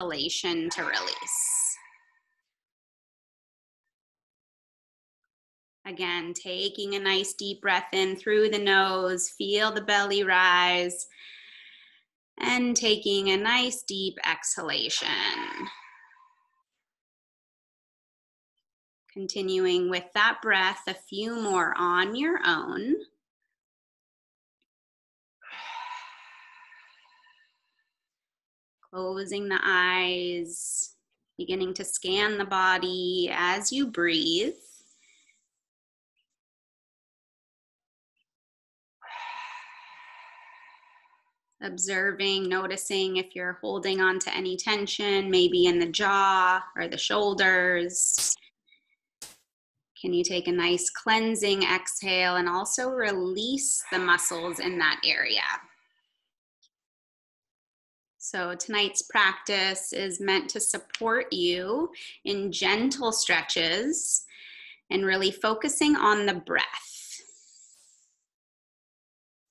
exhalation to release. Again, taking a nice deep breath in through the nose, feel the belly rise, and taking a nice deep exhalation. Continuing with that breath, a few more on your own. Closing the eyes, beginning to scan the body as you breathe. Observing, noticing if you're holding on to any tension, maybe in the jaw or the shoulders. Can you take a nice cleansing exhale and also release the muscles in that area? So tonight's practice is meant to support you in gentle stretches and really focusing on the breath.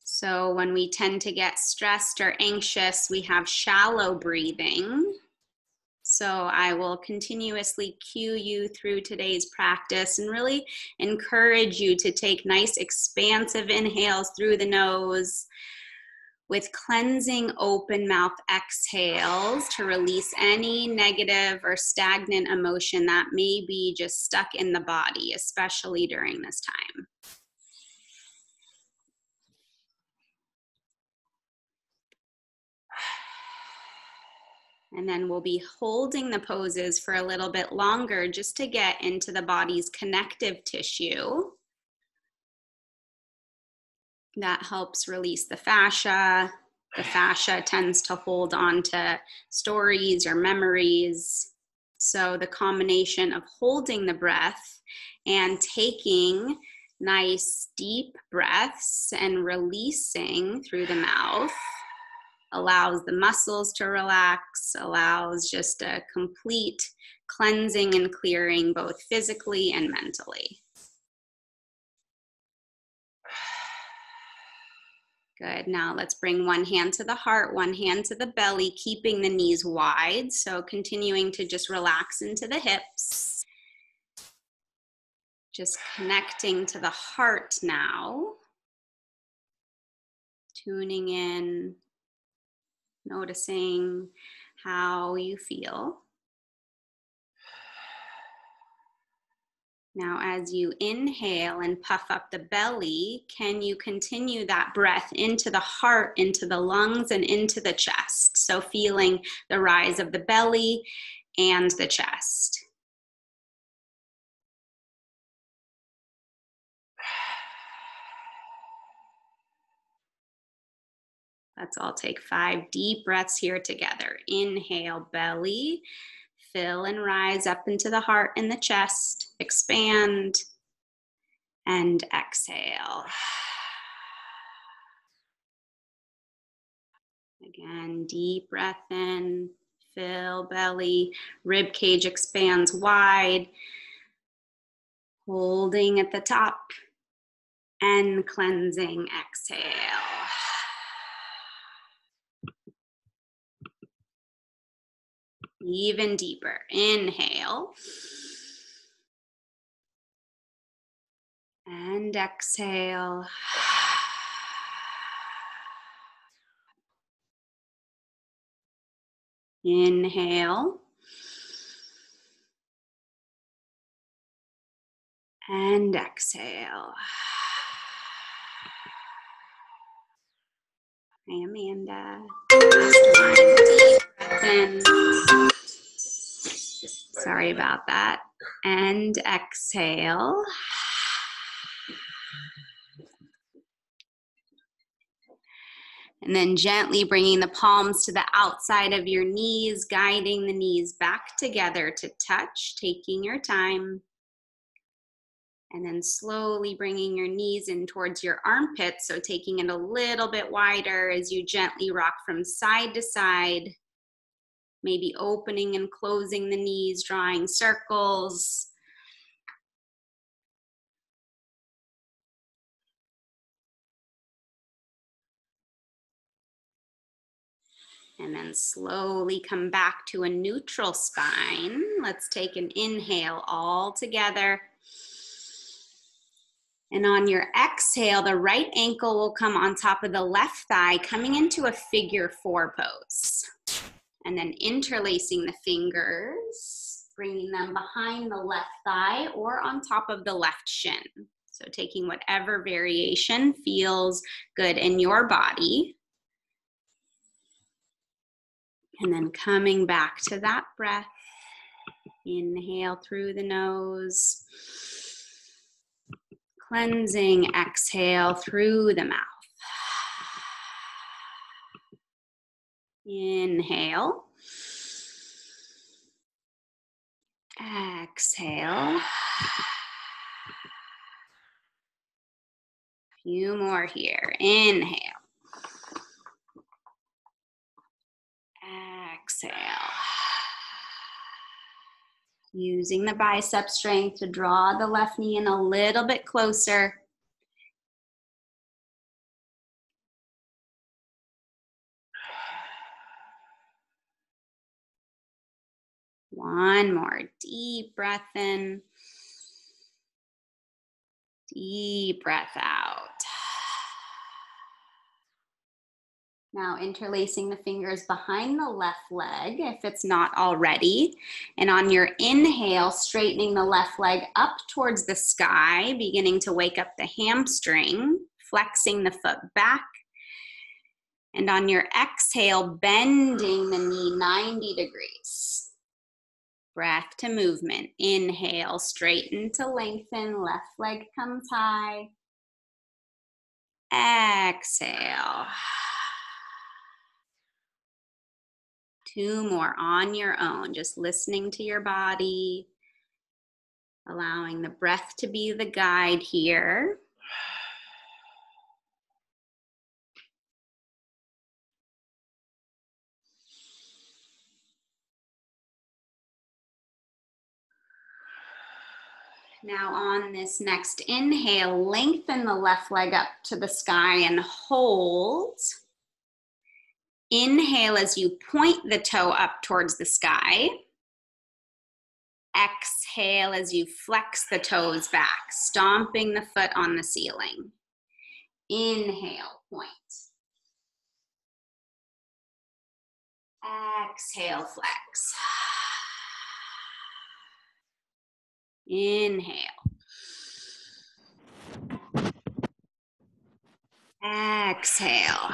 So when we tend to get stressed or anxious, we have shallow breathing. So I will continuously cue you through today's practice and really encourage you to take nice expansive inhales through the nose with cleansing open mouth exhales to release any negative or stagnant emotion that may be just stuck in the body, especially during this time. And then we'll be holding the poses for a little bit longer just to get into the body's connective tissue. That helps release the fascia. The fascia tends to hold on to stories or memories. So the combination of holding the breath and taking nice deep breaths and releasing through the mouth allows the muscles to relax, allows just a complete cleansing and clearing both physically and mentally. Good. Now let's bring one hand to the heart, one hand to the belly, keeping the knees wide. So continuing to just relax into the hips. Just connecting to the heart now. Tuning in, noticing how you feel. Now, as you inhale and puff up the belly, can you continue that breath into the heart, into the lungs, and into the chest? So feeling the rise of the belly and the chest. Let's all take 5 deep breaths here together. Inhale, belly. Fill and rise up into the heart and the chest. Expand and exhale. Again, deep breath in, fill belly, rib cage expands wide, holding at the top and cleansing exhale. Even deeper, inhale. And exhale. Inhale. And exhale. Hi, Amanda. Last one. Deep breath in. Sorry about that. And exhale. And then gently bringing the palms to the outside of your knees, guiding the knees back together to touch, taking your time. And then slowly bringing your knees in towards your armpits, so taking it a little bit wider as you gently rock from side to side. Maybe opening and closing the knees, drawing circles. And then slowly come back to a neutral spine. Let's take an inhale all together. And on your exhale, the right ankle will come on top of the left thigh, coming into a figure 4 pose. And then interlacing the fingers, bringing them behind the left thigh or on top of the left shin. So taking whatever variation feels good in your body. And then coming back to that breath. Inhale through the nose. Cleansing exhale through the mouth. Inhale. Exhale. Few more here. Inhale. Exhale. Using the bicep strength to draw the left knee in a little bit closer. One more deep breath in. Deep breath out. Now interlacing the fingers behind the left leg if it's not already. And on your inhale, straightening the left leg up towards the sky, beginning to wake up the hamstring, flexing the foot back. And on your exhale, bending the knee 90 degrees. Breath to movement. Inhale, straighten to lengthen, left leg comes high. Exhale. 2 more on your own, just listening to your body, allowing the breath to be the guide here. Now on this next inhale, lengthen the left leg up to the sky and hold. Inhale as you point the toe up towards the sky. Exhale as you flex the toes back, stomping the foot on the ceiling. Inhale, point. Exhale, flex. Inhale. Exhale.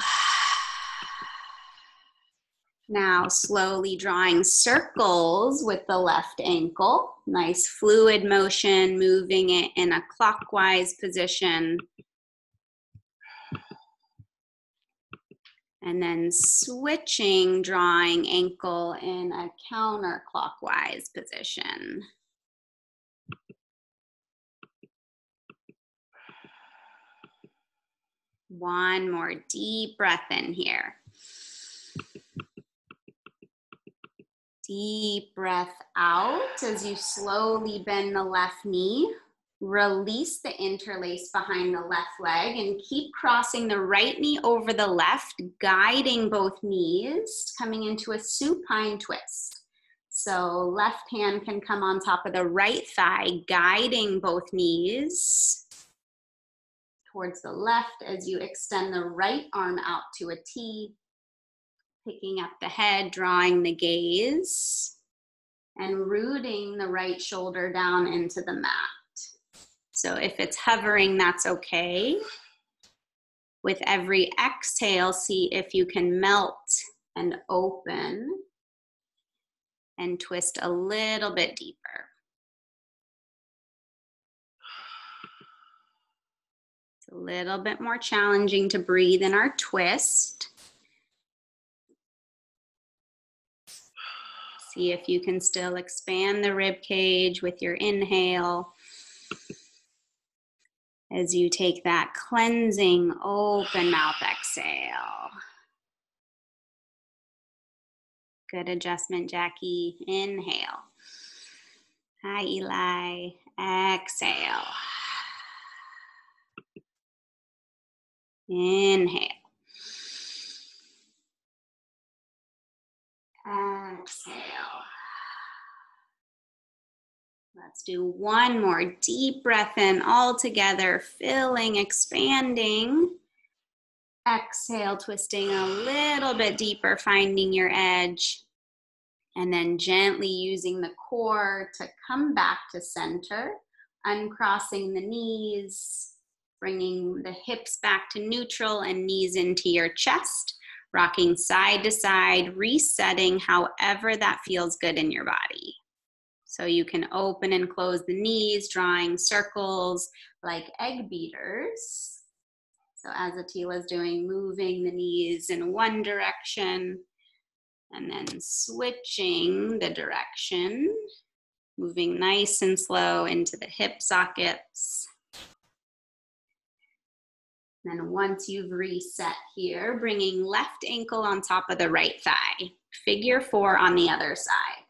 Now slowly drawing circles with the left ankle. Nice fluid motion, moving it in a clockwise position. And then switching, drawing ankle in a counterclockwise position. One more deep breath in here. Deep breath out as you slowly bend the left knee. Release the interlace behind the left leg and keep crossing the right knee over the left, guiding both knees, coming into a supine twist. So left hand can come on top of the right thigh, guiding both knees towards the left as you extend the right arm out to a T. Picking up the head, drawing the gaze, and rooting the right shoulder down into the mat. So if it's hovering, that's okay. With every exhale, see if you can melt and open and twist a little bit deeper. It's a little bit more challenging to breathe in our twist. See if you can still expand the rib cage with your inhale as you take that cleansing open mouth exhale. Good adjustment, Jackie. Inhale. Hi, Eli. Exhale. Inhale. Exhale. Let's do one more deep breath in all together, filling, expanding. Exhale, twisting a little bit deeper, finding your edge. And then gently using the core to come back to center, uncrossing the knees, bringing the hips back to neutral and knees into your chest, rocking side to side, resetting however that feels good in your body. So you can open and close the knees, drawing circles like egg beaters. So as Atila's doing, moving the knees in one direction and then switching the direction, moving nice and slow into the hip sockets. Then once you've reset here, bringing left ankle on top of the right thigh, figure 4 on the other side.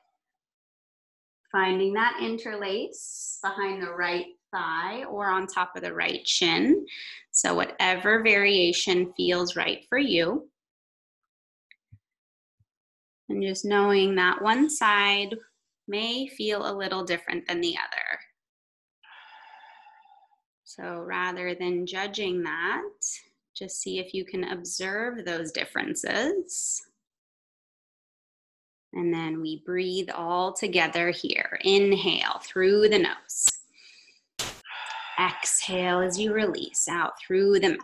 Finding that interlace behind the right thigh or on top of the right shin. So whatever variation feels right for you. And just knowing that one side may feel a little different than the other. So rather than judging that, just see if you can observe those differences. And then we breathe all together here. Inhale through the nose. Exhale as you release out through the mouth.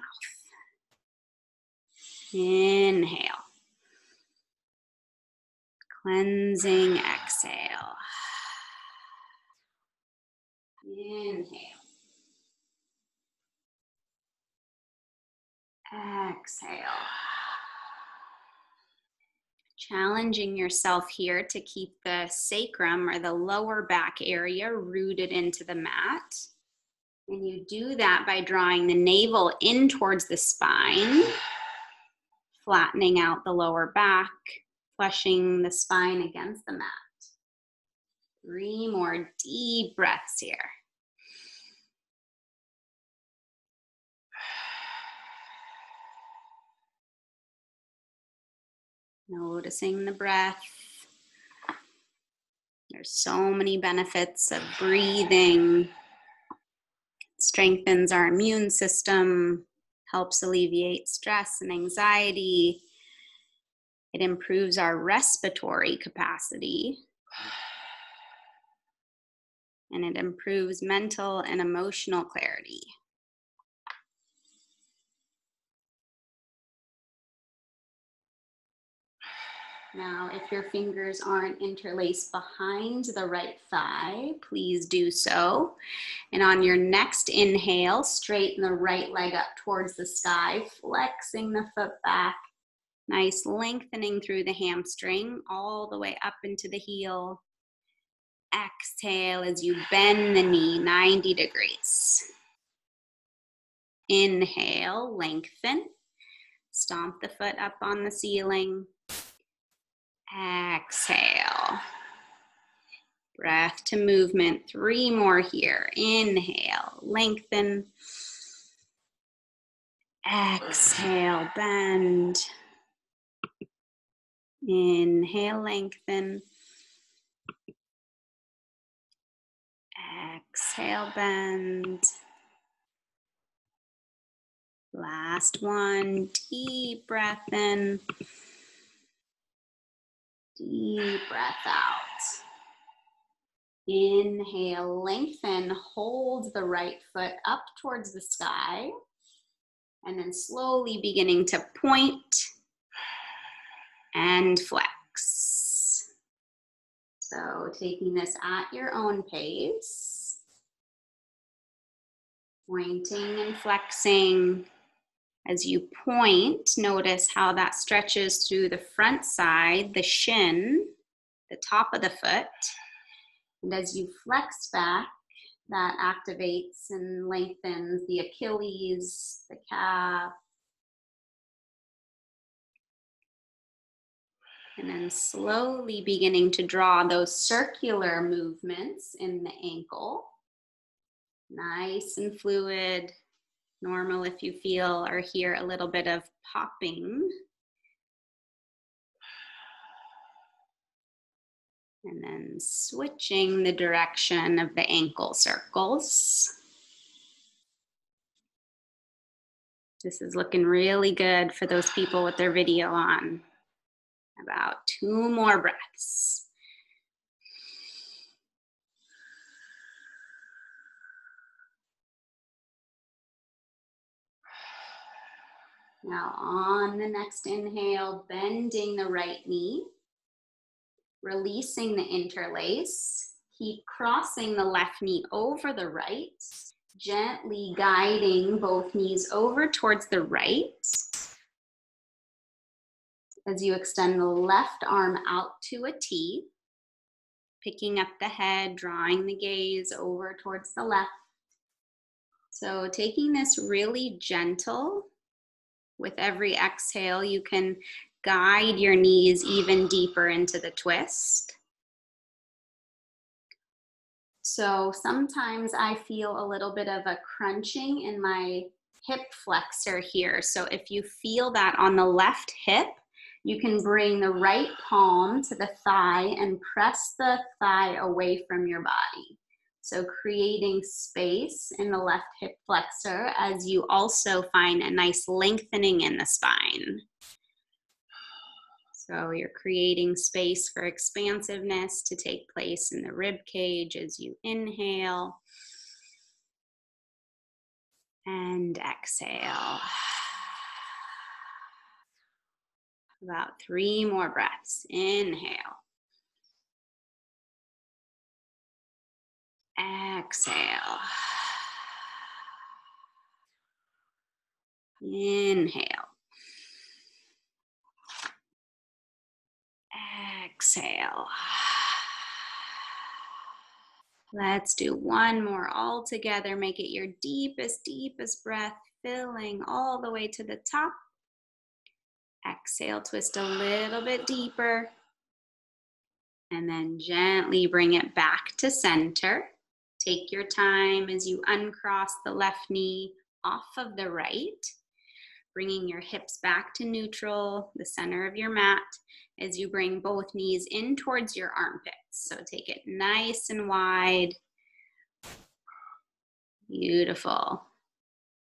Inhale. Cleansing exhale. Inhale. Exhale. Challenging yourself here to keep the sacrum or the lower back area rooted into the mat. And you do that by drawing the navel in towards the spine, flattening out the lower back, flushing the spine against the mat. 3 more deep breaths here. Noticing the breath. There's so many benefits of breathing. It strengthens our immune system, helps alleviate stress and anxiety. It improves our respiratory capacity. And it improves mental and emotional clarity. Now, if your fingers aren't interlaced behind the right thigh, please do so. And on your next inhale, straighten the right leg up towards the sky, flexing the foot back. Nice lengthening through the hamstring, all the way up into the heel. Exhale as you bend the knee 90 degrees. Inhale, lengthen. Stomp the foot up on the ceiling. Exhale. Breath to movement. 3 more here. Inhale, lengthen. Exhale, bend. Inhale, lengthen. Exhale, bend. Last one. Deep breath in. Deep breath out. Inhale, lengthen, hold the right foot up towards the sky, and then slowly beginning to point and flex. So taking this at your own pace, pointing and flexing. As you point, notice how that stretches through the front side, the shin, the top of the foot. And as you flex back, that activates and lengthens the Achilles, the calf. And then slowly beginning to draw those circular movements in the ankle. Nice and fluid. Normal if you feel or hear a little bit of popping. And then switching the direction of the ankle circles. This is looking really good for those people with their video on. About 2 more breaths. Now on the next inhale, bending the right knee, releasing the interlace. Keep crossing the left knee over the right, gently guiding both knees over towards the right. As you extend the left arm out to a T, picking up the head, drawing the gaze over towards the left. So taking this really gentle. With every exhale, you can guide your knees even deeper into the twist. So sometimes I feel a little bit of a crunching in my hip flexor here. So if you feel that on the left hip, you can bring the right palm to the thigh and press the thigh away from your body. So creating space in the left hip flexor as you also find a nice lengthening in the spine. So you're creating space for expansiveness to take place in the rib cage as you inhale and exhale. About 3 more breaths. Inhale. Exhale. Inhale. Exhale. Let's do 1 more all together. Make it your deepest, deepest breath, filling all the way to the top. Exhale, twist a little bit deeper. And then gently bring it back to center. Take your time as you uncross the left knee off of the right, bringing your hips back to neutral, the center of your mat, as you bring both knees in towards your armpits. So take it nice and wide. Beautiful.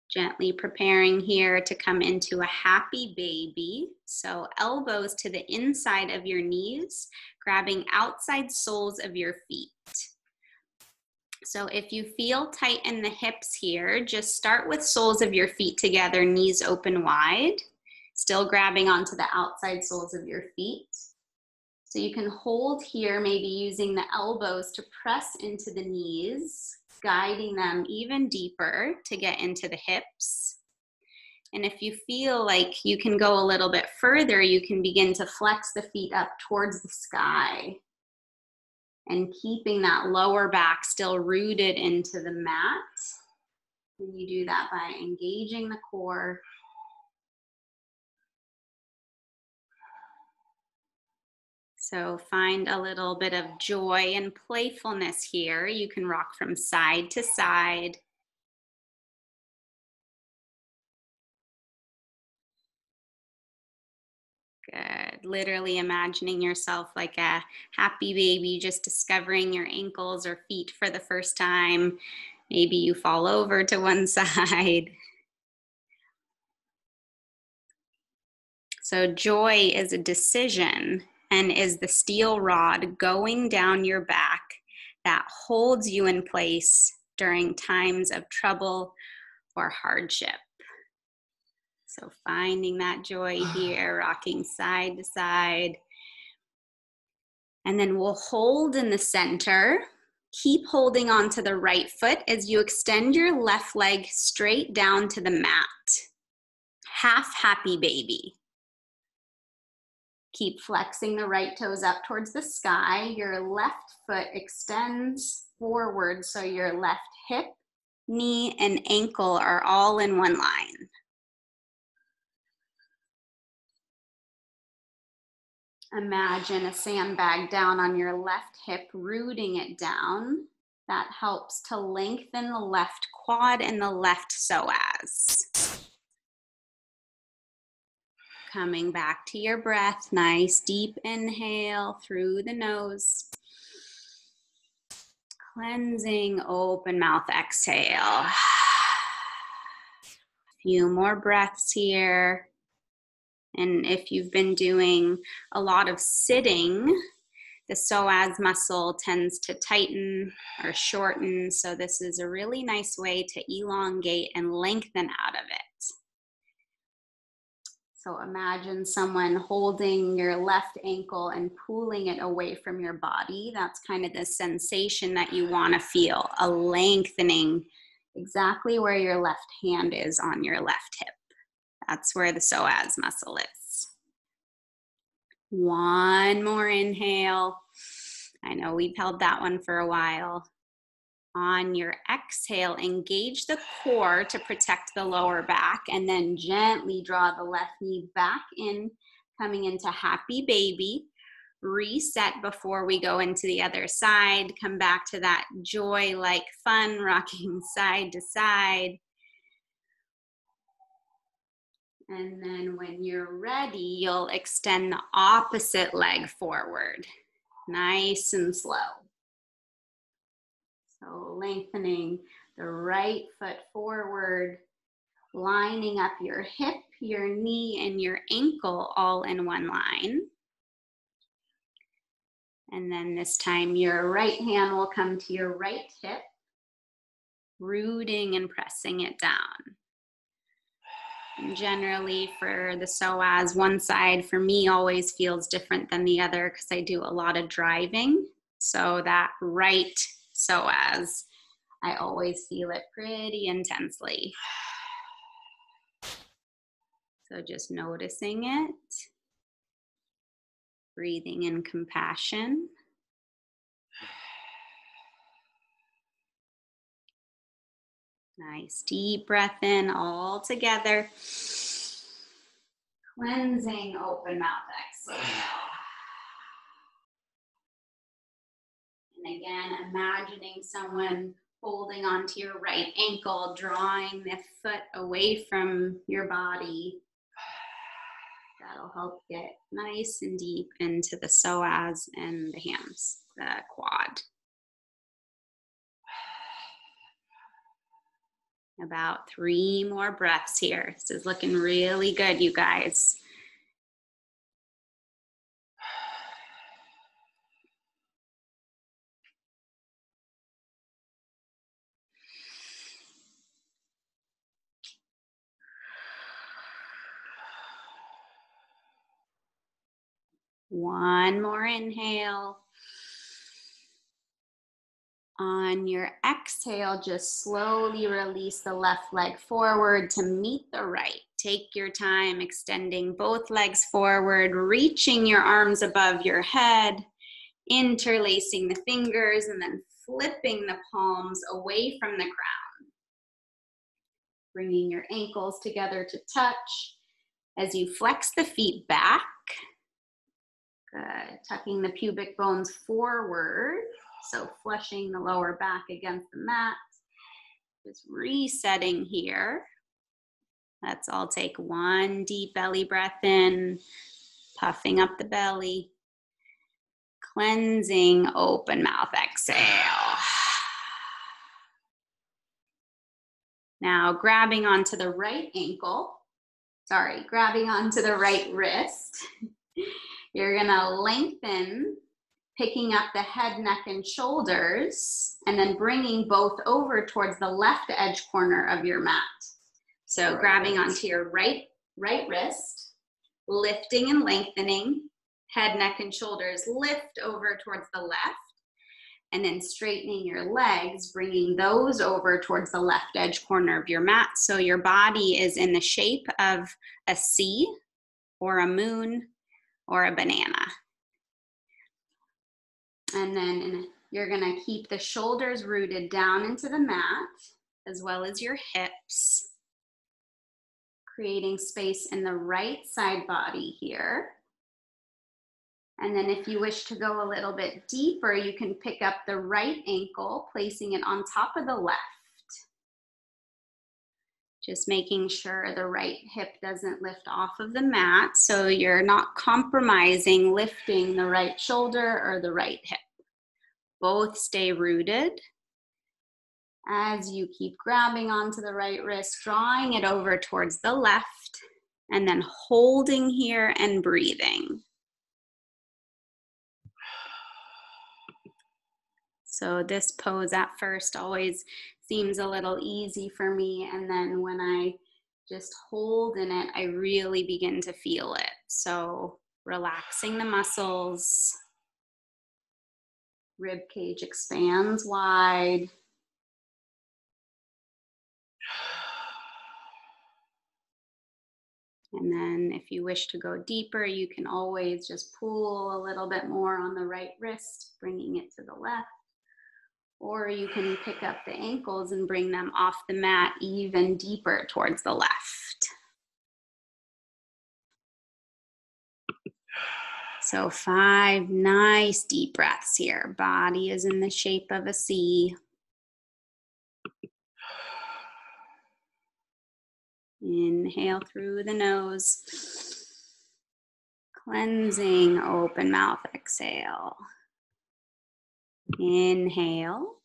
Gently preparing here to come into a happy baby. So elbows to the inside of your knees, grabbing outside soles of your feet. So if you feel tight in the hips here, just start with soles of your feet together, knees open wide, still grabbing onto the outside soles of your feet. So you can hold here, maybe using the elbows to press into the knees, guiding them even deeper to get into the hips. And if you feel like you can go a little bit further, you can begin to flex the feet up towards the sky. And keeping that lower back still rooted into the mat. And you do that by engaging the core. So find a little bit of joy and playfulness here. You can rock from side to side. Good. Literally imagining yourself like a happy baby, just discovering your ankles or feet for the first time. Maybe you fall over to one side. So joy is a decision and is the steel rod going down your back that holds you in place during times of trouble or hardship. So finding that joy here, rocking side to side. And then we'll hold in the center. Keep holding on to the right foot as you extend your left leg straight down to the mat. Half happy baby. Keep flexing the right toes up towards the sky. Your left foot extends forward, so your left hip, knee, and ankle are all in one line. Imagine a sandbag down on your left hip, rooting it down. That helps to lengthen the left quad and the left psoas. Coming back to your breath, nice deep inhale through the nose. Cleansing, open mouth, exhale. Few more breaths here. And if you've been doing a lot of sitting, the psoas muscle tends to tighten or shorten. So this is a really nice way to elongate and lengthen out of it. So imagine someone holding your left ankle and pulling it away from your body. That's kind of the sensation that you want to feel, a lengthening exactly where your left hand is on your left hip. That's where the psoas muscle is. One more inhale. I know we've held that one for a while. On your exhale, engage the core to protect the lower back, and then gently draw the left knee back in, coming into happy baby. Reset before we go into the other side. Come back to that joy-like fun, rocking side to side. And then when you're ready, you'll extend the opposite leg forward, nice and slow. So lengthening the right foot forward, lining up your hip, your knee, and your ankle all in one line. And then this time your right hand will come to your right hip, rooting and pressing it down. And generally for the psoas, one side for me always feels different than the other because I do a lot of driving. So that right psoas, I always feel it pretty intensely. So just noticing it, breathing in compassion. Nice deep breath in all together. Cleansing, open mouth, exhale. And again, imagining someone holding onto your right ankle, drawing the foot away from your body. That'll help get nice and deep into the psoas and the hams, the quad. About 3 more breaths here. This is looking really good, you guys. One more inhale. On your exhale, just slowly release the left leg forward to meet the right. Take your time extending both legs forward, reaching your arms above your head, interlacing the fingers, and then flipping the palms away from the ground. Bringing your ankles together to touch as you flex the feet back. Good. Tucking the pubic bones forward. So flushing the lower back against the mat. Just resetting here. Let's all take one deep belly breath in, puffing up the belly. Cleansing, open mouth, exhale. Now grabbing onto the right grabbing onto the right wrist. You're gonna lengthen, picking up the head, neck, and shoulders, and then bringing both over towards the left edge corner of your mat. So grabbing onto your right wrist, lifting and lengthening, head, neck, and shoulders lift over towards the left, and then straightening your legs, bringing those over towards the left edge corner of your mat. So your body is in the shape of a C or a moon or a banana. And then you're gonna keep the shoulders rooted down into the mat, as well as your hips, creating space in the right side body here. And then if you wish to go a little bit deeper, you can pick up the right ankle, placing it on top of the left. Just making sure the right hip doesn't lift off of the mat, so you're not compromising lifting the right shoulder or the right hip. Both stay rooted. As you keep grabbing onto the right wrist, drawing it over towards the left, and then holding here and breathing. So this pose at first always seems a little easy for me, and then when I just hold in it, I really begin to feel it. So relaxing the muscles, rib cage expands wide. And then if you wish to go deeper, you can always just pull a little bit more on the right wrist, bringing it to the left. Or you can pick up the ankles and bring them off the mat even deeper towards the left. So 5 nice deep breaths here. Body is in the shape of a C. Inhale through the nose. Cleansing, open mouth, exhale. Inhale.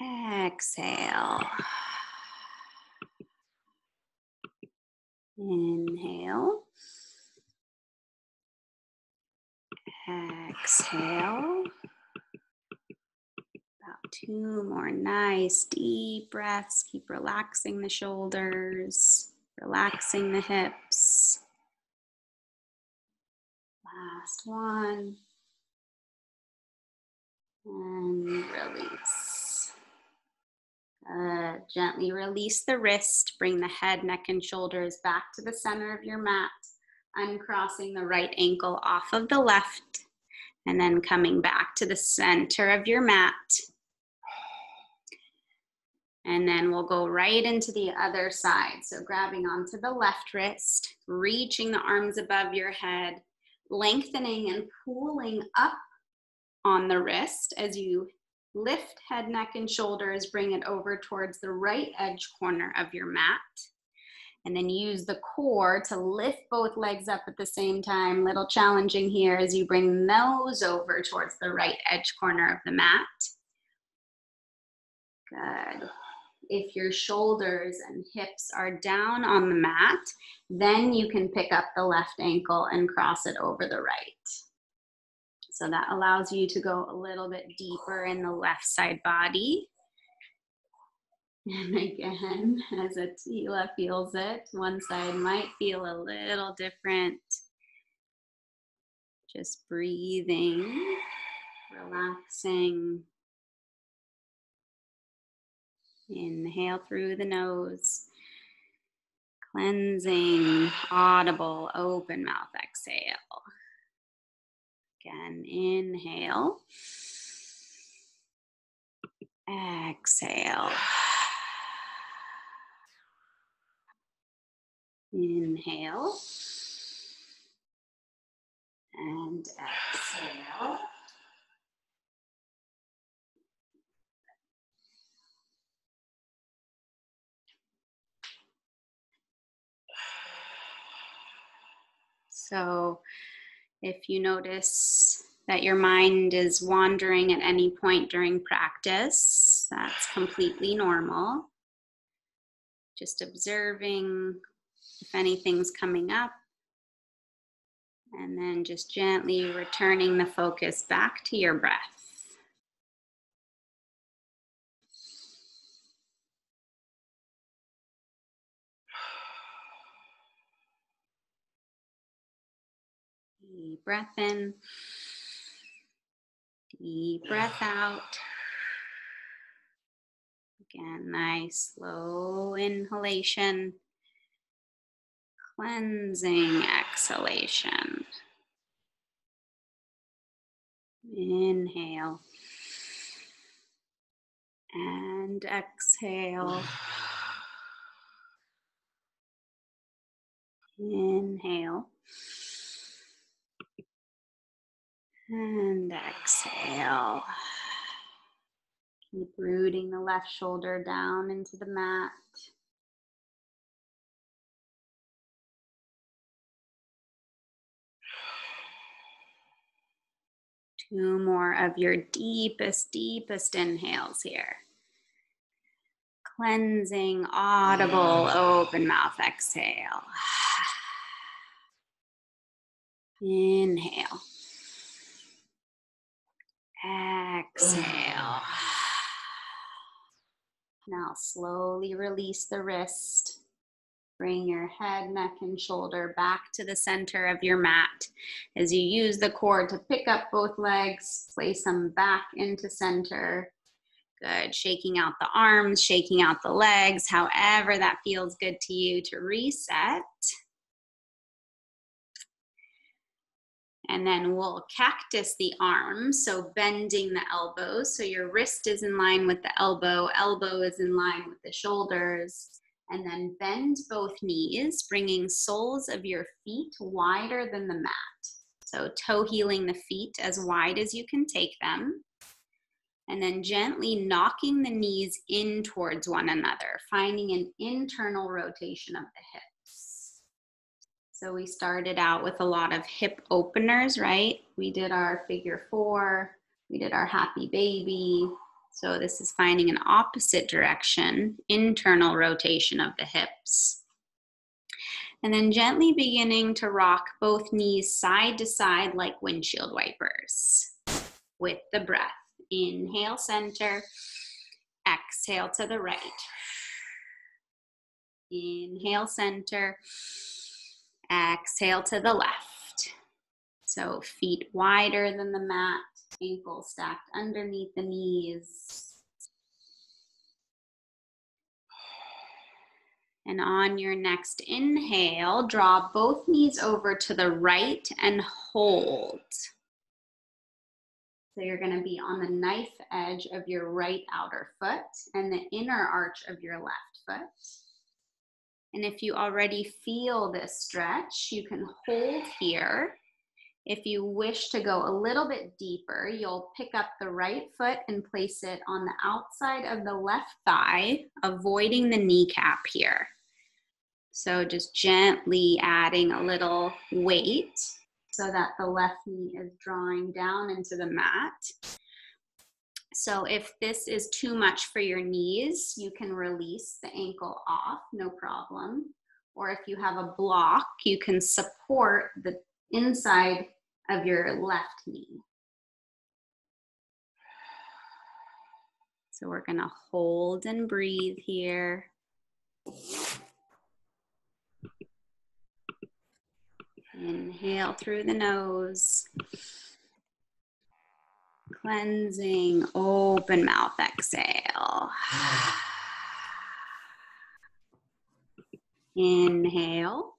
Exhale. Inhale. Exhale. About 2 more nice deep breaths. Keep relaxing the shoulders, relaxing the hips. Last one. And release. Gently release the wrist. Bring the head, neck, and shoulders back to the center of your mat. Uncrossing the right ankle off of the left. And then coming back to the center of your mat. And then we'll go right into the other side. So grabbing onto the left wrist, reaching the arms above your head, lengthening and pulling up on the wrist as you lift head, neck, and shoulders, bring it over towards the right edge corner of your mat. And then use the core to lift both legs up at the same time. Little challenging here as you bring those over towards the right edge corner of the mat. Good. If your shoulders and hips are down on the mat, then you can pick up the left ankle and cross it over the right. So that allows you to go a little bit deeper in the left side body. And again, as Attila feels it, one side might feel a little different. Just breathing, relaxing. Inhale through the nose. Cleansing, audible, open mouth, exhale. Again, inhale. Exhale. Inhale. And exhale. So if you notice that your mind is wandering at any point during practice, that's completely normal. Just observing if anything's coming up, and then just gently returning the focus back to your breath. Deep breath in, deep breath out. Again, nice slow inhalation, cleansing exhalation. Inhale and exhale. Inhale and exhale. Keep rooting the left shoulder down into the mat. 2 more of your deepest, deepest inhales here. Cleansing, audible, open mouth exhale. Inhale. Exhale. Now slowly release the wrist. Bring your head, neck, and shoulder back to the center of your mat. As you use the core to pick up both legs, place them back into center. Good. Shaking out the arms, shaking out the legs, however that feels good to you to reset. And then we'll cactus the arms, so bending the elbows. So your wrist is in line with the elbow, elbow is in line with the shoulders. And then bend both knees, bringing soles of your feet wider than the mat. So toe heeling the feet as wide as you can take them. And then gently knocking the knees in towards one another, finding an internal rotation of the hips. So we started out with a lot of hip openers, right? We did our figure 4, we did our happy baby. So this is finding an opposite direction, internal rotation of the hips. And then gently beginning to rock both knees side to side like windshield wipers with the breath. Inhale, center. Exhale to the right. Inhale, center. Exhale to the left. So feet wider than the mat, ankles stacked underneath the knees. And on your next inhale, draw both knees over to the right and hold. So you're going to be on the knife edge of your right outer foot and the inner arch of your left foot. And if you already feel this stretch, you can hold here. If you wish to go a little bit deeper, you'll pick up the right foot and place it on the outside of the left thigh, avoiding the kneecap here. So just gently adding a little weight so that the left knee is drawing down into the mat. So if this is too much for your knees, you can release the ankle off, no problem. Or if you have a block, you can support the inside of your left knee. So we're gonna hold and breathe here. Inhale through the nose. Cleansing, open mouth exhale. Inhale.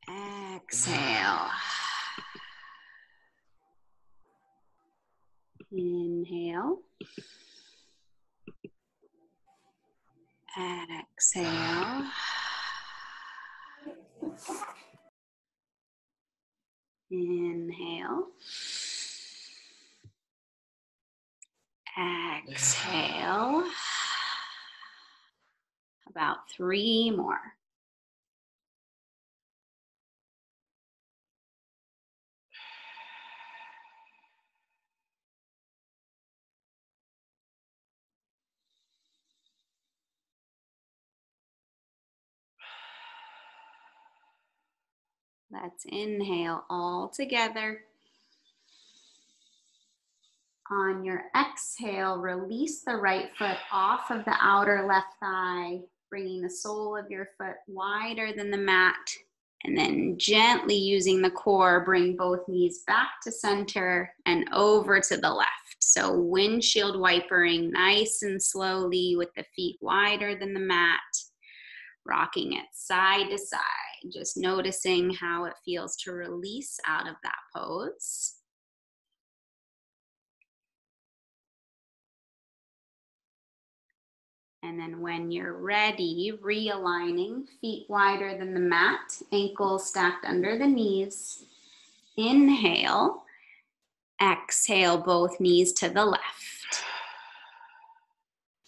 Exhale. Inhale. Exhale. Inhale. Exhale. About 3 more. Let's inhale all together. On your exhale, release the right foot off of the outer left thigh, bringing the sole of your foot wider than the mat, and then gently using the core, bring both knees back to center and over to the left. So windshield wipering nice and slowly with the feet wider than the mat, rocking it side to side, just noticing how it feels to release out of that pose. And then when you're ready, realigning, feet wider than the mat, ankles stacked under the knees. Inhale, exhale, both knees to the left.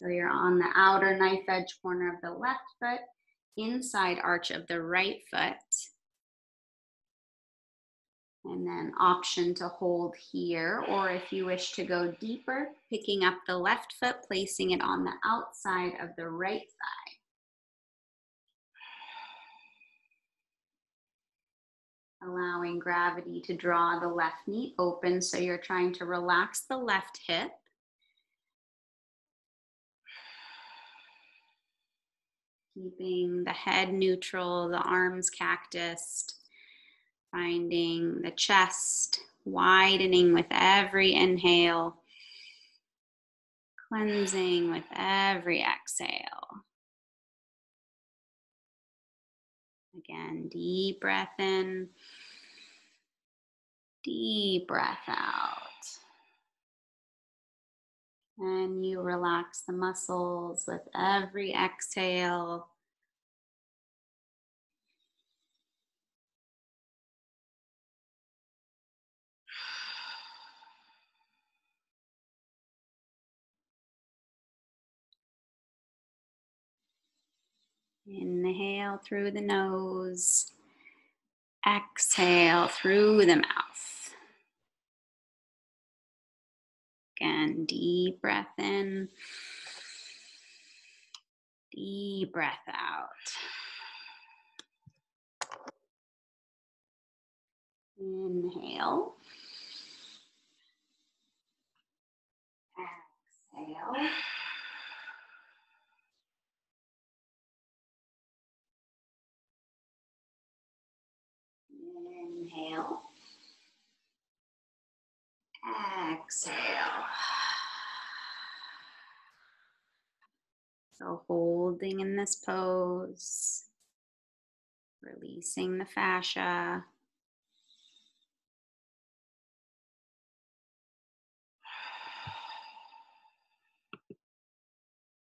So you're on the outer knife edge corner of the left foot, inside arch of the right foot. And then option to hold here, or if you wish to go deeper, picking up the left foot, placing it on the outside of the right thigh. Allowing gravity to draw the left knee open, so you're trying to relax the left hip. Keeping the head neutral, the arms cactused. Finding the chest widening with every inhale, cleansing with every exhale. Again, deep breath in, deep breath out. And you relax the muscles with every exhale. Inhale through the nose, exhale through the mouth. Again, deep breath in, deep breath out. Inhale. Exhale. Inhale. Exhale. So holding in this pose, releasing the fascia.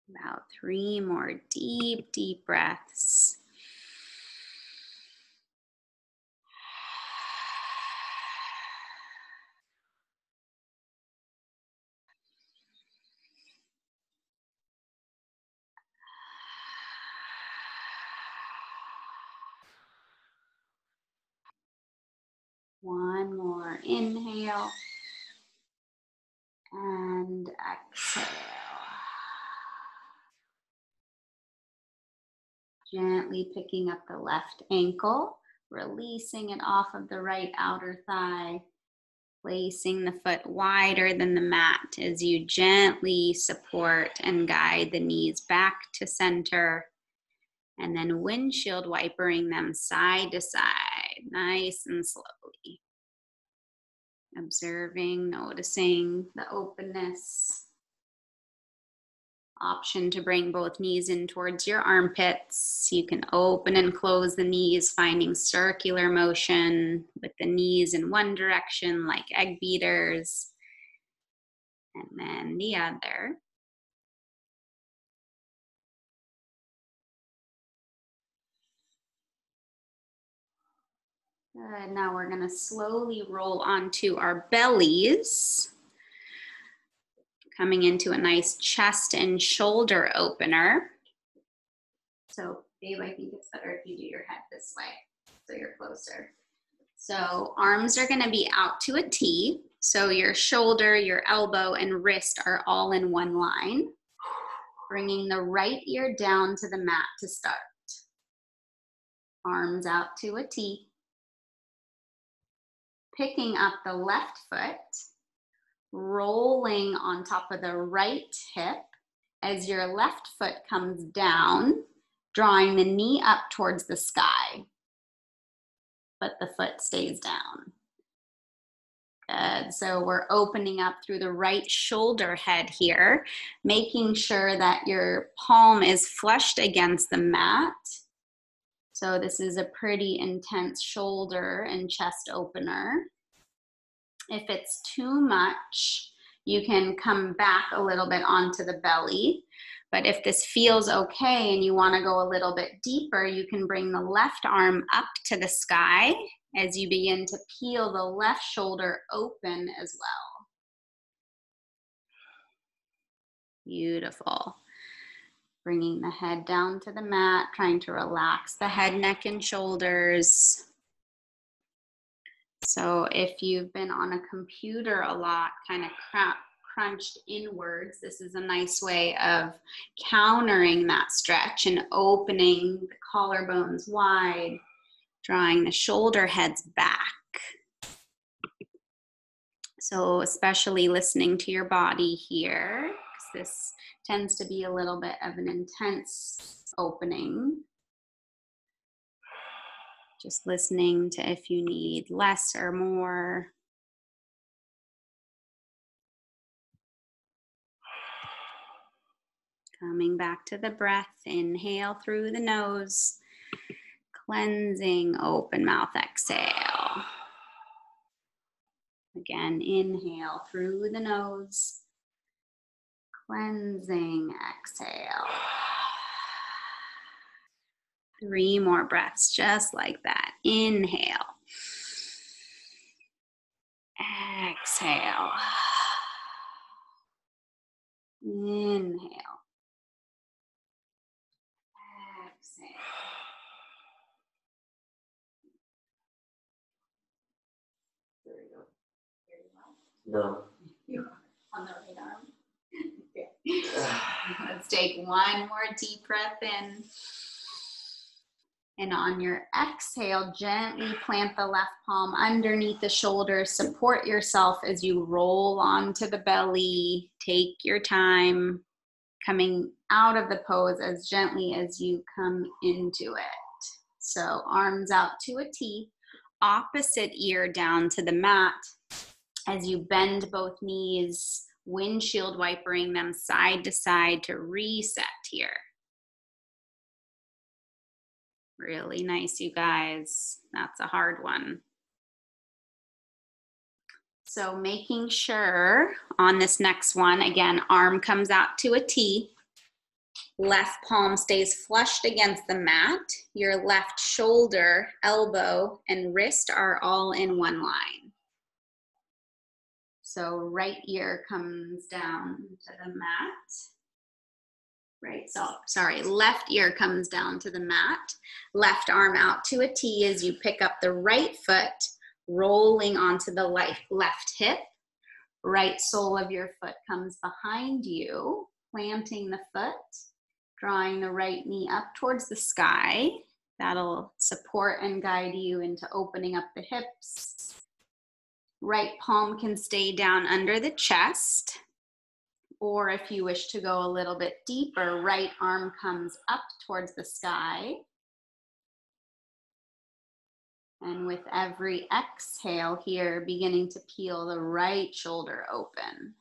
About 3 more deep, deep breaths. One more inhale and exhale. Gently picking up the left ankle, releasing it off of the right outer thigh, placing the foot wider than the mat as you gently support and guide the knees back to center, and then windshield wipering them side to side, nice and slowly. Observing, noticing the openness. Option to bring both knees in towards your armpits. You can open and close the knees, finding circular motion with the knees in one direction like egg beaters, and then the other. Good. Now we're going to slowly roll onto our bellies, coming into a nice chest and shoulder opener. So, Dave, I think it's better if you do your head this way, so you're closer. So arms are going to be out to a T. So your shoulder, your elbow, and wrist are all in one line. Bringing the right ear down to the mat to start. Arms out to a T. Picking up the left foot, rolling on top of the right hip as your left foot comes down, drawing the knee up towards the sky, but the foot stays down. Good. So we're opening up through the right shoulder head here, making sure that your palm is flushed against the mat. So this is a pretty intense shoulder and chest opener. If it's too much, you can come back a little bit onto the belly. But if this feels okay and you want to go a little bit deeper, you can bring the left arm up to the sky as you begin to peel the left shoulder open as well. Beautiful. Bringing the head down to the mat, trying to relax the head, neck, and shoulders. So if you've been on a computer a lot, kind of crunched inwards, this is a nice way of countering that stretch and opening the collarbones wide, drawing the shoulder heads back. So especially listening to your body here, because this tends to be a little bit of an intense opening. Just listening to if you need less or more. Coming back to the breath, inhale through the nose, cleansing, open mouth, exhale. Again, inhale through the nose, cleansing, exhale. 3 more breaths, just like that. Inhale. Exhale. Inhale. Exhale. No. You are on the right arm. Okay. Let's take one more deep breath in. And on your exhale, gently plant the left palm underneath the shoulder. Support yourself as you roll onto the belly. Take your time, coming out of the pose as gently as you come into it. So arms out to a T, opposite ear down to the mat as you bend both knees, windshield wipering them side to side to reset here. Really nice, you guys. That's a hard one. So making sure on this next one, again, arm comes out to a T. Left palm stays flushed against the mat. Your left shoulder, elbow, and wrist are all in one line. So right ear comes down to the mat. Left ear comes down to the mat. Left arm out to a T as you pick up the right foot, rolling onto the left hip. Right sole of your foot comes behind you, planting the foot, drawing the right knee up towards the sky. That'll support and guide you into opening up the hips. Right palm can stay down under the chest. Or if you wish to go a little bit deeper, right arm comes up towards the sky. And with every exhale here, beginning to peel the right shoulder open.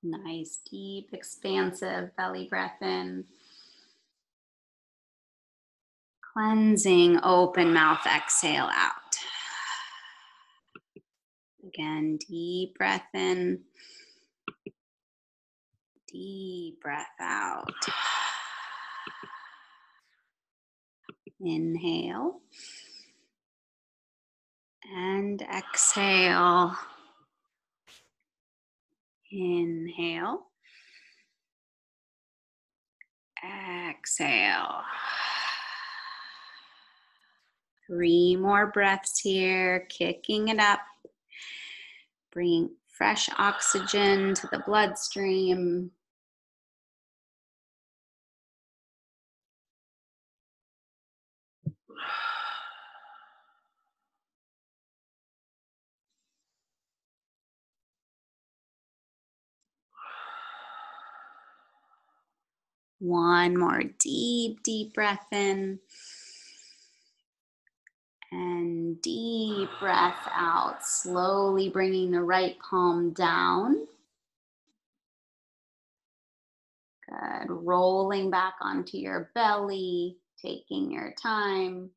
Nice, deep, expansive belly breath in. Cleansing, open mouth, exhale out. Again, deep breath in. Deep breath out. Inhale. And exhale. Inhale. Exhale. 3 more breaths here, kicking it up. Bringing fresh oxygen to the bloodstream. One more deep, deep breath in. And deep breath out, slowly bringing the right palm down. Good, rolling back onto your belly, taking your time.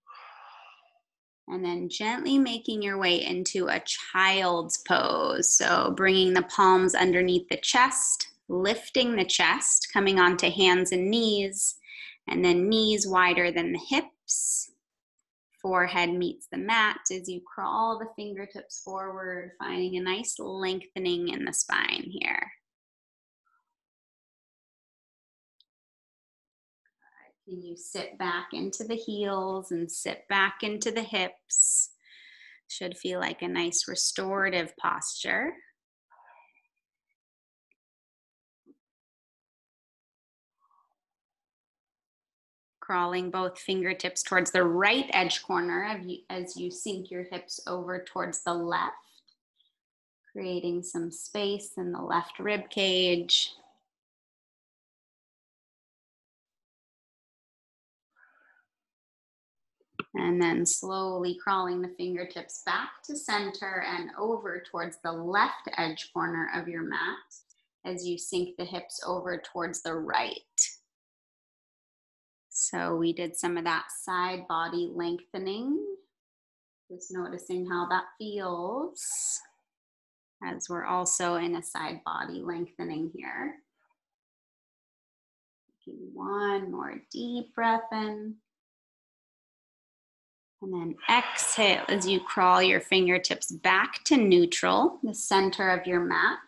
And then gently making your way into a child's pose. So bringing the palms underneath the chest, lifting the chest, coming onto hands and knees, and then knees wider than the hips. Forehead meets the mat as you crawl the fingertips forward, finding a nice lengthening in the spine here. Can you sit back into the heels and sit back into the hips? Should feel like a nice restorative posture. Crawling both fingertips towards the right edge corner as you sink your hips over towards the left, creating some space in the left rib cage. And then slowly crawling the fingertips back to center and over towards the left edge corner of your mat as you sink the hips over towards the right. So we did some of that side body lengthening. Just noticing how that feels as we're also in a side body lengthening here. Taking one more deep breath in. And then exhale as you crawl your fingertips back to neutral, the center of your mat,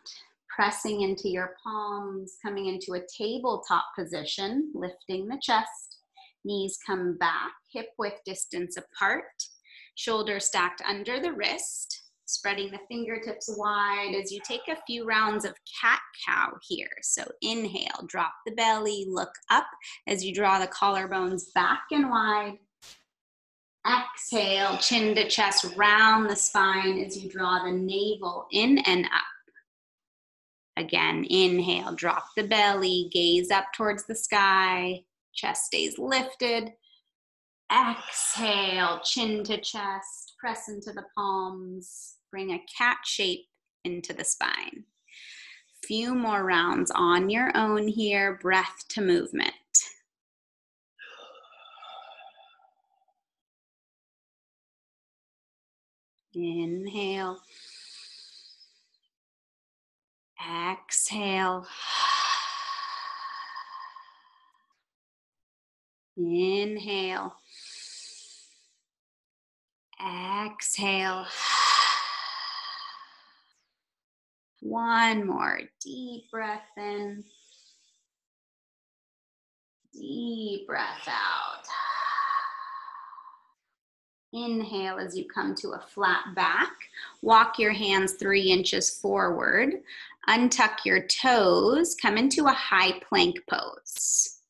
pressing into your palms, coming into a tabletop position, lifting the chest. Knees come back, hip width distance apart, shoulders stacked under the wrist, spreading the fingertips wide as you take a few rounds of cat-cow here. So inhale, drop the belly, look up as you draw the collarbones back and wide. Exhale, chin to chest, round the spine as you draw the navel in and up. Again, inhale, drop the belly, gaze up towards the sky, chest stays lifted. Exhale, chin to chest, press into the palms, bring a cat shape into the spine. Few more rounds on your own here, breath to movement. Inhale. Exhale. Inhale. Exhale. One more deep breath in. Deep breath out. Inhale as you come to a flat back. Walk your hands 3 inches forward. Untuck your toes. Come into a high plank pose.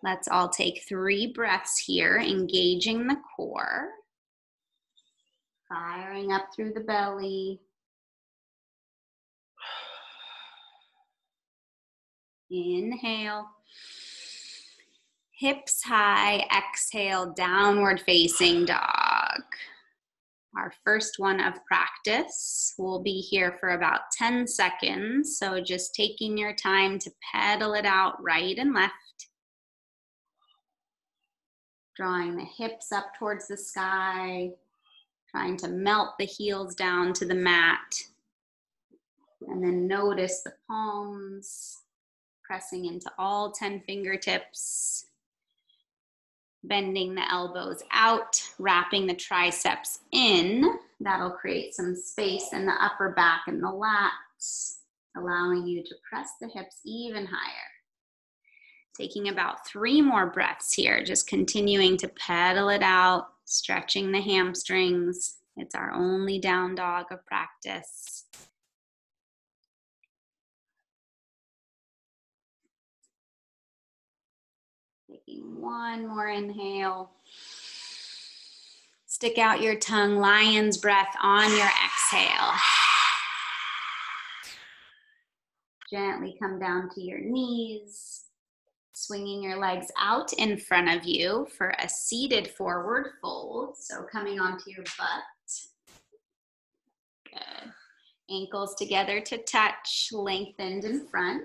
Let's all take 3 breaths here, engaging the core. Firing up through the belly. Inhale. Hips high, exhale, downward facing dog. Our first one of practice. We'll be here for about 10 seconds, so just taking your time to pedal it out right and left. Drawing the hips up towards the sky, trying to melt the heels down to the mat. And then notice the palms pressing into all 10 fingertips. Bending the elbows out, wrapping the triceps in. That'll create some space in the upper back and the lats, allowing you to press the hips even higher. Taking about 3 more breaths here, just continuing to pedal it out, stretching the hamstrings. It's our only down dog of practice. Taking one more inhale. Stick out your tongue, lion's breath on your exhale. Gently come down to your knees, swinging your legs out in front of you for a seated forward fold. So coming onto your butt. Good. Ankles together to touch, lengthened in front.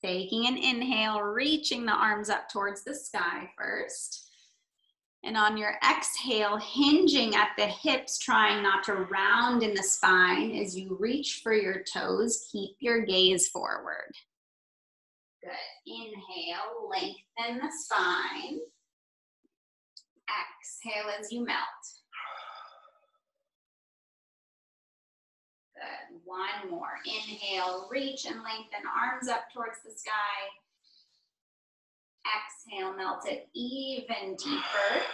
Taking an inhale, reaching the arms up towards the sky first. And on your exhale, hinging at the hips, trying not to round in the spine. As you reach for your toes, keep your gaze forward. Good. Inhale, lengthen the spine. Exhale as you melt. Good. One more. Inhale, reach and lengthen arms up towards the sky. Exhale, melt it even deeper.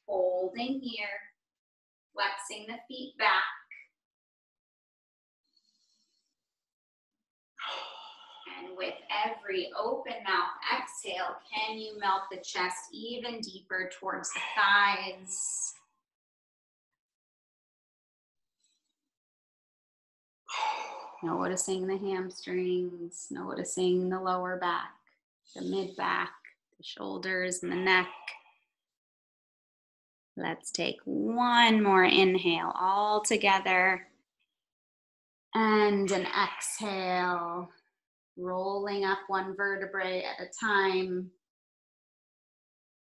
Holding here. Flexing the feet back. And with every open mouth exhale, can you melt the chest even deeper towards the thighs? Noticing the hamstrings, noticing the lower back, the mid back, the shoulders and the neck. Let's take one more inhale all together. And an exhale, rolling up one vertebrae at a time.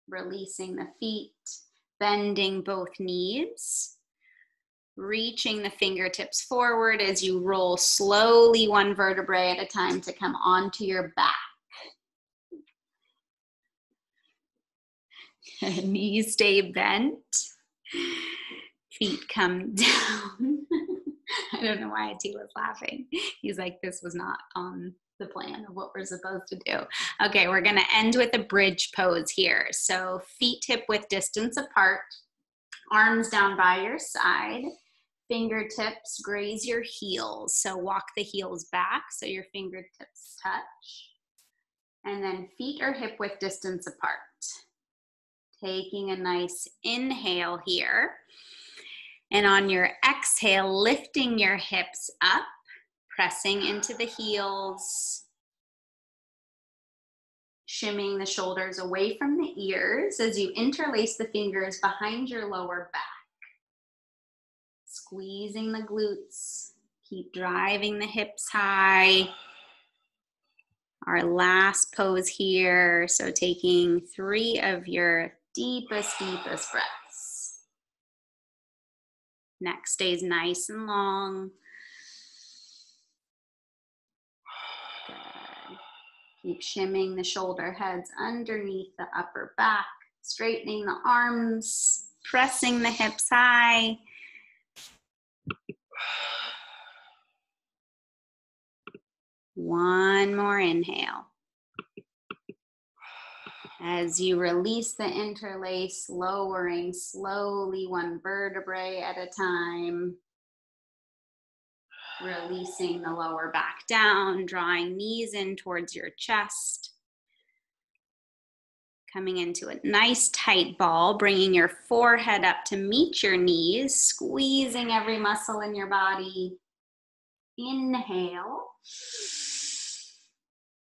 Releasing the feet, bending both knees. Reaching the fingertips forward as you roll slowly one vertebrae at a time to come onto your back. Knees stay bent. Feet come down. I don't know why Atila's laughing. He's like, this was not on the plan of what we're supposed to do. Okay, we're gonna end with a bridge pose here. So feet hip width distance apart, arms down by your side, fingertips graze your heels. So walk the heels back so your fingertips touch. And then feet are hip width distance apart. Taking a nice inhale here. And on your exhale, lifting your hips up, pressing into the heels, shimmying the shoulders away from the ears as you interlace the fingers behind your lower back. Squeezing the glutes, keep driving the hips high. Our last pose here, so taking 3 of your deepest breaths. Neck stays nice and long. Good. Keep shimming the shoulder heads underneath the upper back, straightening the arms, pressing the hips high. One more inhale. As you release the interlace, lowering slowly one vertebrae at a time. Releasing the lower back down, drawing knees in towards your chest. Coming into a nice tight ball, bringing your forehead up to meet your knees, squeezing every muscle in your body. Inhale.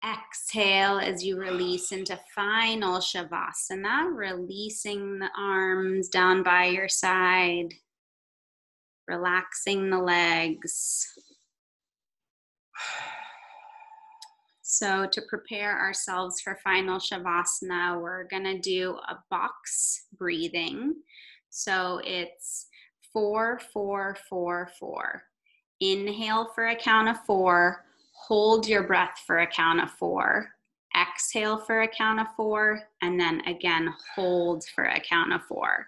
Exhale as you release into final Shavasana, releasing the arms down by your side, relaxing the legs. So to prepare ourselves for final Shavasana, we're gonna do a box breathing. So it's 4, 4, 4, 4. Inhale for a count of 4. Hold your breath for a count of 4. Exhale for a count of 4. And then again, hold for a count of 4.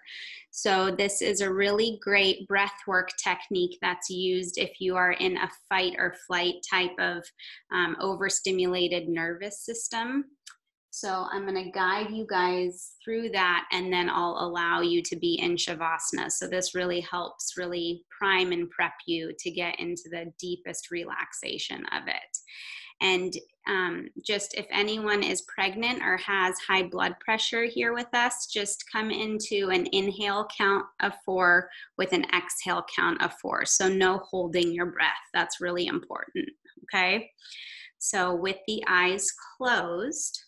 So this is a really great breath work technique that's used if you are in a fight or flight type of overstimulated nervous system. So I'm going to guide you guys through that, and then I'll allow you to be in Shavasana. So this really helps really prime and prep you to get into the deepest relaxation of it. And just if anyone is pregnant or has high blood pressure here with us, just come into an inhale count of 4 with an exhale count of 4. So no holding your breath. That's really important, okay? So with the eyes closed,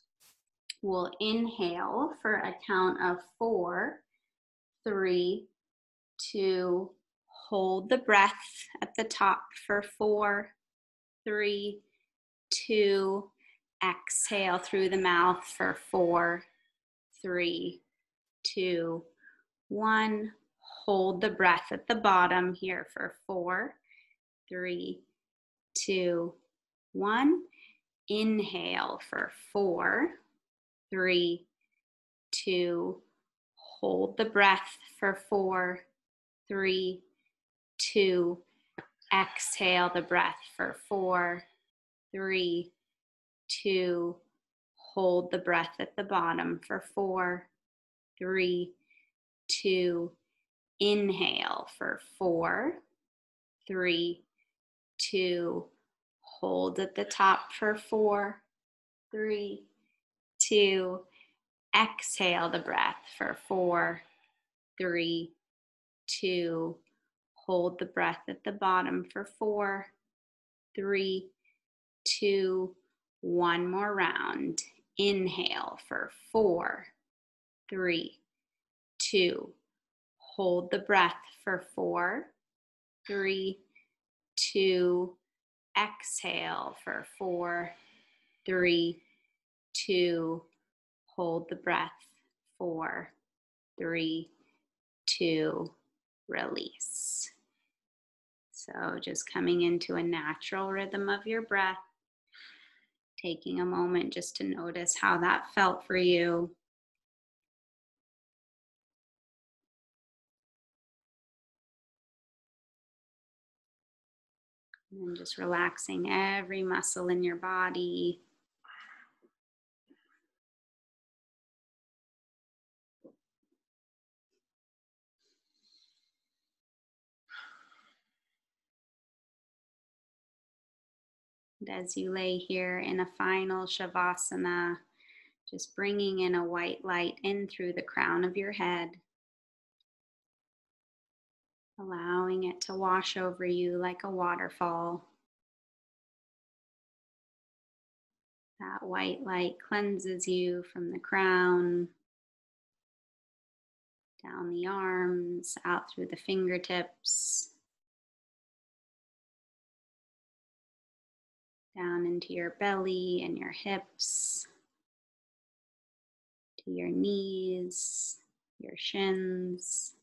we'll inhale for a count of 4, 3, 2, hold the breath at the top for 4, 3, 2, exhale through the mouth for 4, 3, 2, 1. Hold the breath at the bottom here for 4, 3, 2, 1. Inhale for 4, 3, 2, hold the breath for 4, 3, 2, exhale the breath for 4, 3, 2, Hold the breath at the bottom for 4, 3, 2. Inhale for 4, 3, 2. Hold at the top for 4, 3, 2. Exhale the breath for 4, 3, 2. Hold the breath at the bottom for 4, 3, 2. One more round. Inhale for 4, 3, 2. Hold the breath for 4, 3, 2. Exhale for 4, 3, 2. Hold the breath. 4, 3, 2. Release. So just coming into a natural rhythm of your breath, taking a moment just to notice how that felt for you. And just relaxing every muscle in your body. And as you lay here in a final Shavasana, just bringing in a white light in through the crown of your head, allowing it to wash over you like a waterfall. That white light cleanses you from the crown, down the arms, out through the fingertips, down into your belly and your hips, to your knees, your shins,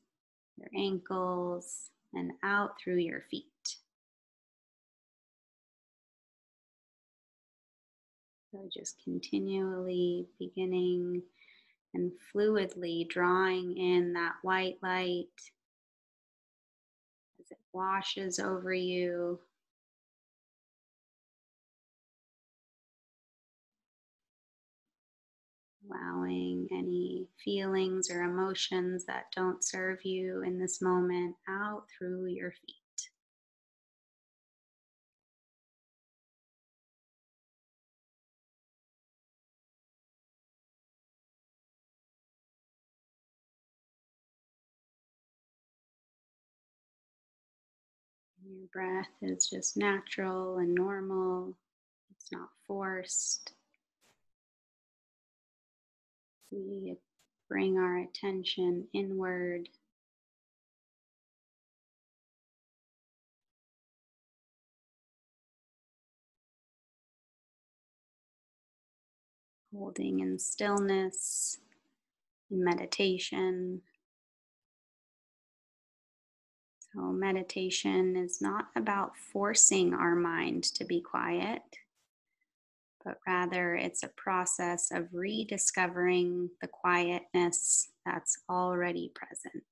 your ankles, and out through your feet. So just continually beginning and fluidly drawing in that white light as it washes over you. Allowing any feelings or emotions that don't serve you in this moment out through your feet. Your breath is just natural and normal. It's not forced. We bring our attention inward. Holding in stillness, in meditation. So meditation is not about forcing our mind to be quiet, but rather it's a process of rediscovering the quietness that's already present.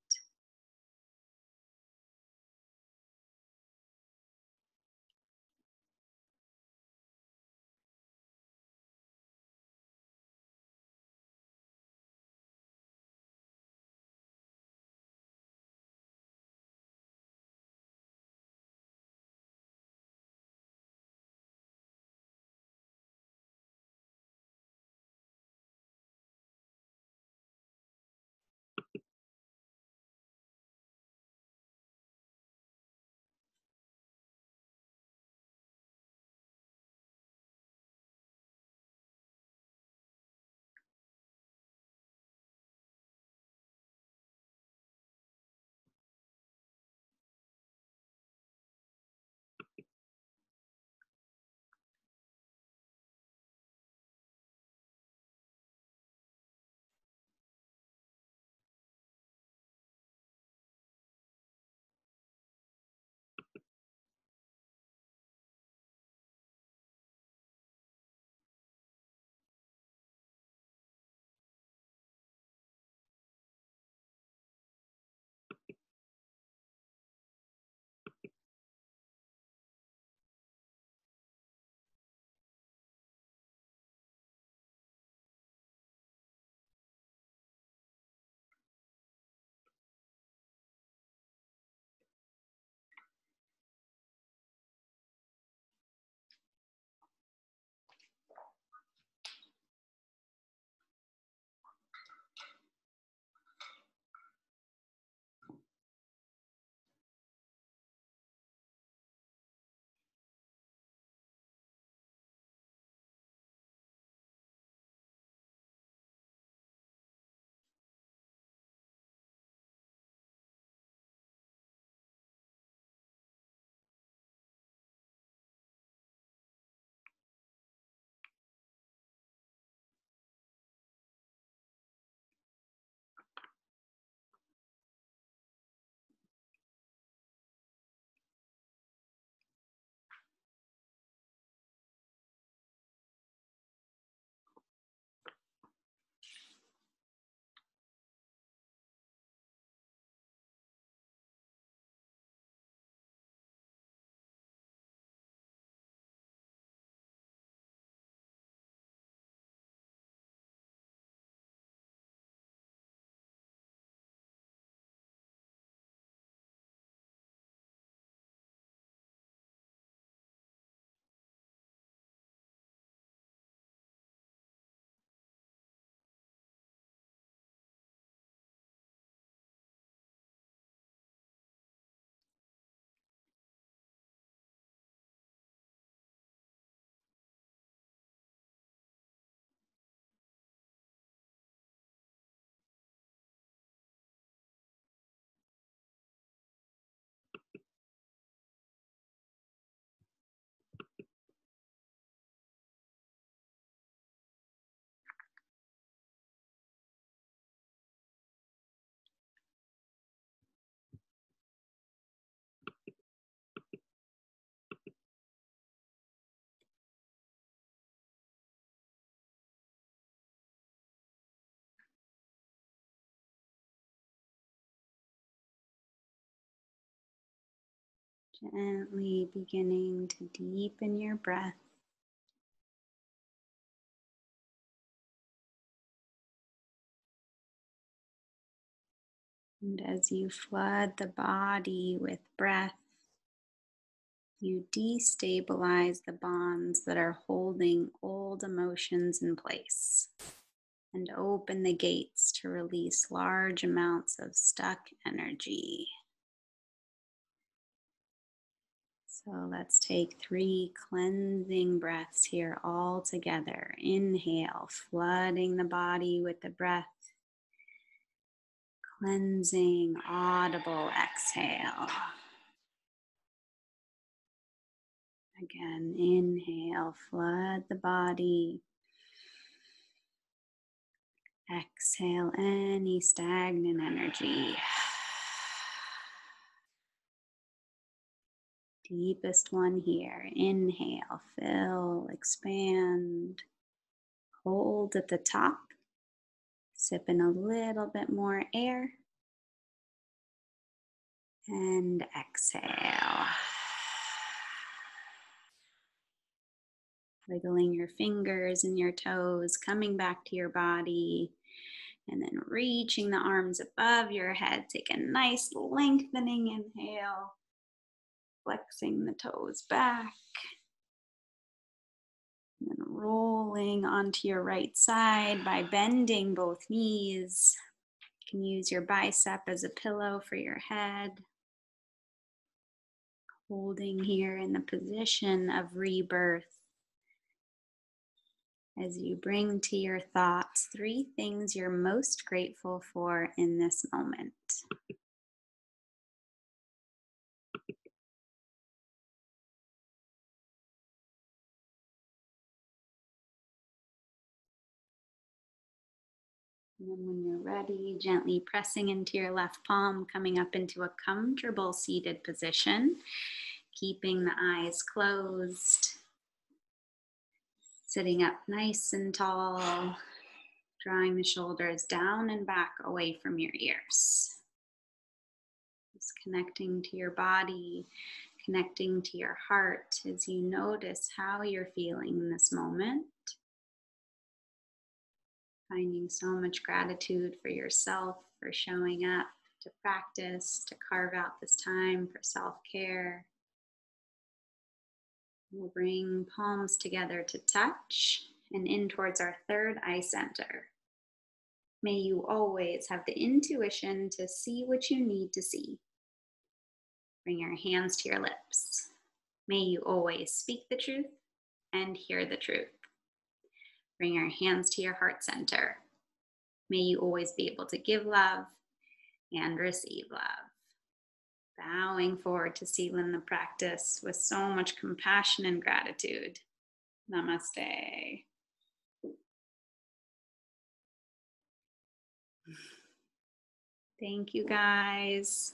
Gently beginning to deepen your breath. And as you flood the body with breath, you destabilize the bonds that are holding old emotions in place and open the gates to release large amounts of stuck energy. So let's take 3 cleansing breaths here all together. Inhale, flooding the body with the breath. Cleansing, audible exhale. Again, inhale, flood the body. Exhale any stagnant energy. Deepest one here. Inhale, fill, expand. Hold at the top. Sip in a little bit more air. And exhale. Wiggling your fingers and your toes, coming back to your body, and then reaching the arms above your head. Take a nice lengthening inhale, flexing the toes back, and then rolling onto your right side by bending both knees. You can use your bicep as a pillow for your head. Holding here in the position of rebirth. As you bring to your thoughts 3 things you're most grateful for in this moment. And then when you're ready, gently pressing into your left palm, coming up into a comfortable seated position, keeping the eyes closed, sitting up nice and tall, drawing the shoulders down and back away from your ears. Just connecting to your body, connecting to your heart as you notice how you're feeling in this moment. Finding so much gratitude for yourself, for showing up to practice, to carve out this time for self-care. We'll bring palms together to touch and in towards our third eye center. May you always have the intuition to see what you need to see. Bring your hands to your lips. May you always speak the truth and hear the truth. Bring your hands to your heart center. May you always be able to give love and receive love. Bowing forward to seal in the practice with so much compassion and gratitude. Namaste. Thank you, guys.